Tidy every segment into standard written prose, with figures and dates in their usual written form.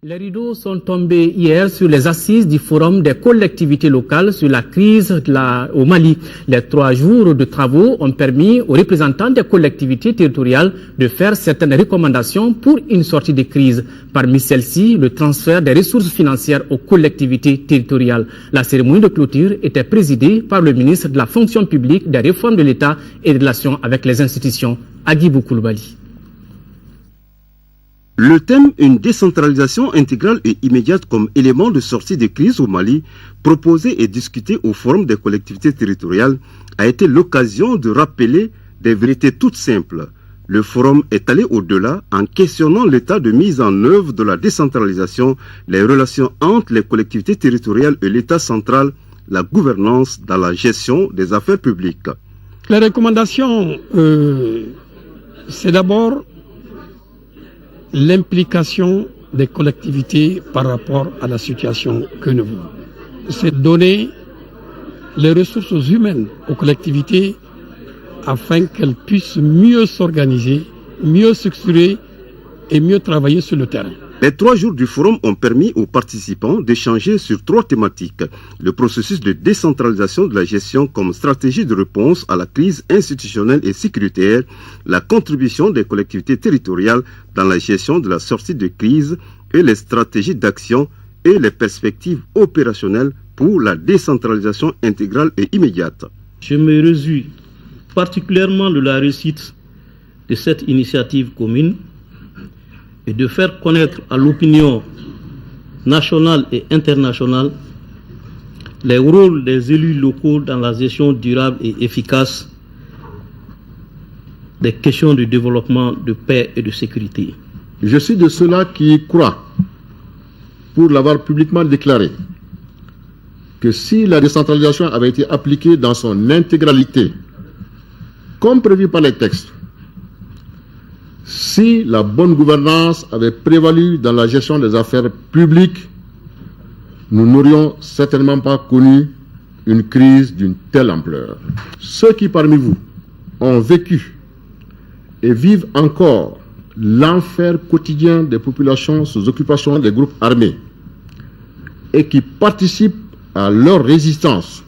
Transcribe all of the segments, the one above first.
Les rideaux sont tombés hier sur les assises du Forum des collectivités locales sur la crise au Mali. Les 3 jours de travaux ont permis aux représentants des collectivités territoriales de faire certaines recommandations pour une sortie de crise. Parmi celles-ci, le transfert des ressources financières aux collectivités territoriales. La cérémonie de clôture était présidée par le ministre de la fonction publique, des réformes de l'État et des relations avec les institutions, Agibou Koulibaly. Le thème « Une décentralisation intégrale et immédiate comme élément de sortie de crise au Mali » proposé et discuté au Forum des collectivités territoriales a été l'occasion de rappeler des vérités toutes simples. Le forum est allé au-delà en questionnant l'état de mise en œuvre de la décentralisation, les relations entre les collectivités territoriales et l'État central, la gouvernance dans la gestion des affaires publiques. Les recommandations, c'est d'abord l'implication des collectivités par rapport à la situation que nous vivons. C'est donner les ressources humaines aux collectivités afin qu'elles puissent mieux s'organiser, mieux structurer et mieux travailler sur le terrain. Les 3 jours du forum ont permis aux participants d'échanger sur 3 thématiques. Le processus de décentralisation de la gestion comme stratégie de réponse à la crise institutionnelle et sécuritaire, la contribution des collectivités territoriales dans la gestion de la sortie de crise et les stratégies d'action et les perspectives opérationnelles pour la décentralisation intégrale et immédiate. Je me réjouis particulièrement de la réussite de cette initiative commune et de faire connaître à l'opinion nationale et internationale les rôles des élus locaux dans la gestion durable et efficace des questions de développement, de paix et de sécurité. Je suis de ceux-là qui croient, pour l'avoir publiquement déclaré, que si la décentralisation avait été appliquée dans son intégralité, comme prévu par les textes, si la bonne gouvernance avait prévalu dans la gestion des affaires publiques, nous n'aurions certainement pas connu une crise d'une telle ampleur. Ceux qui parmi vous ont vécu et vivent encore l'enfer quotidien des populations sous occupation des groupes armés et qui participent à leur résistance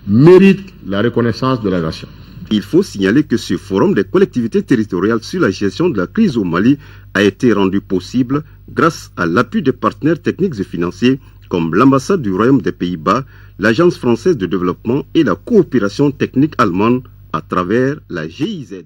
méritent la reconnaissance de la nation. Il faut signaler que ce forum des collectivités territoriales sur la gestion de la crise au Mali a été rendu possible grâce à l'appui des partenaires techniques et financiers comme l'ambassade du Royaume des Pays-Bas, l'Agence française de développement et la coopération technique allemande à travers la GIZ.